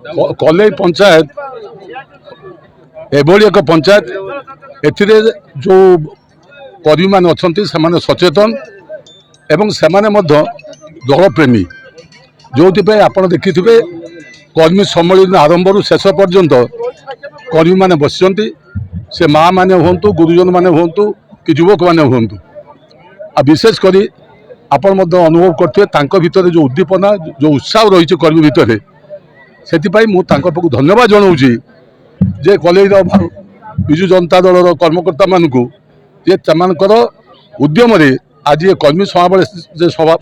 कलेई पंचायत एभली एक पंचायत एथिरे जो कर्मी मान अच्छे से सचेतन एवं से दल प्रेमी जो आप देखि कर्मी सम्मेलन आरंभ शेष पर्यंत कर्मी मैंने बस से माँ मैंने हूँ गुरुजन मैंने हूँ कि युवक मैंने हूँ आ विशेषकर आपण अनुभव करते भितर जो उद्दीपना जो उत्साह रही कर्मी भितर से मुझे धन्यवाद जनाऊँगी जे कलेर विजु जनता दल कर्मकर्ता मानू जे सेमानकर उद्यम आज ये कर्मी समावेश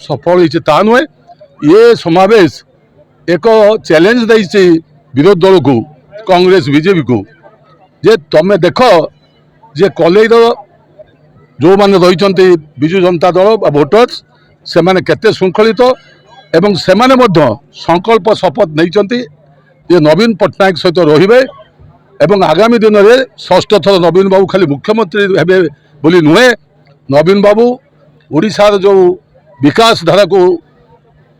सफल होती ता नुहे ये समावेश एक चैलेंज देती विरोध दल को कांग्रेस बीजेपी को जे तमें देख जे कलेर जो मैंने रही विजु जनता दल भोटर्स से माने केते श्रृंखलित एवं से माने संकल्प शपथ नहीं ये नवीन पट्टनायक सहित रहिबे एवं आगामी दिन में षष्ठ थर नवीन बाबू खाली मुख्यमंत्री हेबे बोली नुहे नवीन बाबू ओडिशार जो विकास धारा को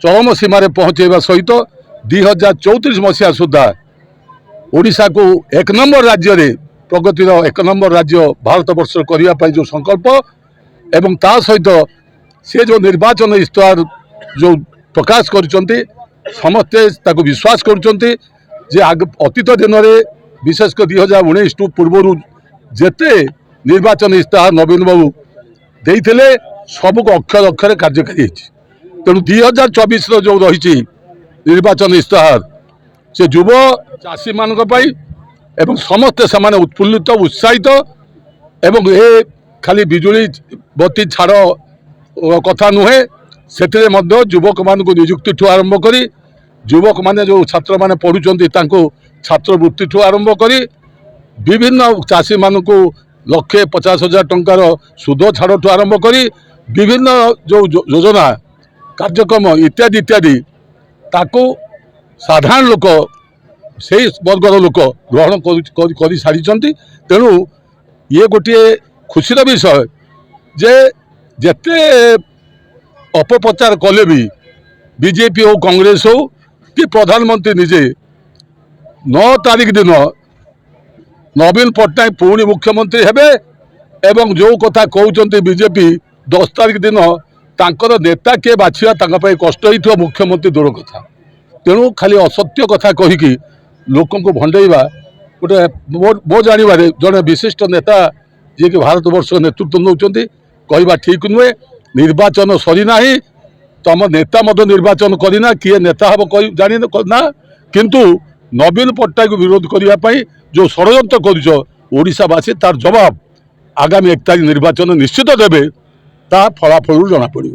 चरम सीमार पहुँचेवा सहित 2034 मसीहा सुधा ओडिशा को एक नंबर राज्य रे प्रगतिर एक नंबर राज्य भारत वर्ष करने जो संकल्प एवं ता सहित से जो निर्वाचन इश्तेहार जो प्रकाश कर समस्ते विश्वास कर अतीत दिन में विशेषकर 2019 टू पूर्व जेते निर्वाचन इश्तेहार नवीन बाबू देते सबको अक्षर अक्षर कार्यकारी तेणु 2024 जो रही निर्वाचन इश्तेहार से युव चाषी मान एवं समस्ते से उत्फुल्लित उत्साहित एवं ए खाली बिजुली बत्ती छाड़ कथा नुहे से युवक मान निजुक्ति ठू आरंभ कर युवक माने जो छात्र माने पढ़ुचंती छात्रवृत्ति ठू आरंभ कर विभिन्न चाषी मान को 1,50,000 टंकार सुध छाड़ ठू आरंभ कर विभिन्न जो योजना कार्यक्रम इत्यादि इत्यादि ताको साधारण लोक से वर्गर लोक ग्रहण कर सारी तेणु ये गोटे खुशीर विषय जे जेते अपप्रचार कले भी बीजेपी हो कांग्रेस हो कि प्रधानमंत्री निजे 9 तारीख दिन नवीन पट्टनायक पुणी मुख्यमंत्री हेबे एवं जो कथा कहते बीजेपी 10 तारीख दिन तांकर नेता किए बाछिया कष्ट हो मुख्यमंत्री दूर कथा तेणु खाली असत्य कथा कहीकि लोक भंडेवा गोटे मो जानवर जड़े विशिष्ट नेता जी कि भारत वर्ष नेतृत्व नौकरी कहवा ठीक नुहे निर्वाचन सरीना तुम नेता निर्वाचन करना किए नेता हम जानी ना किंतु नवीन पट्टनायक विरोध करने जो षड्यंत्र करोड़ावासी तार जवाब आगामी 1 तारीख निर्वाचन निश्चित देवे ता फलाफल जना पड़ो।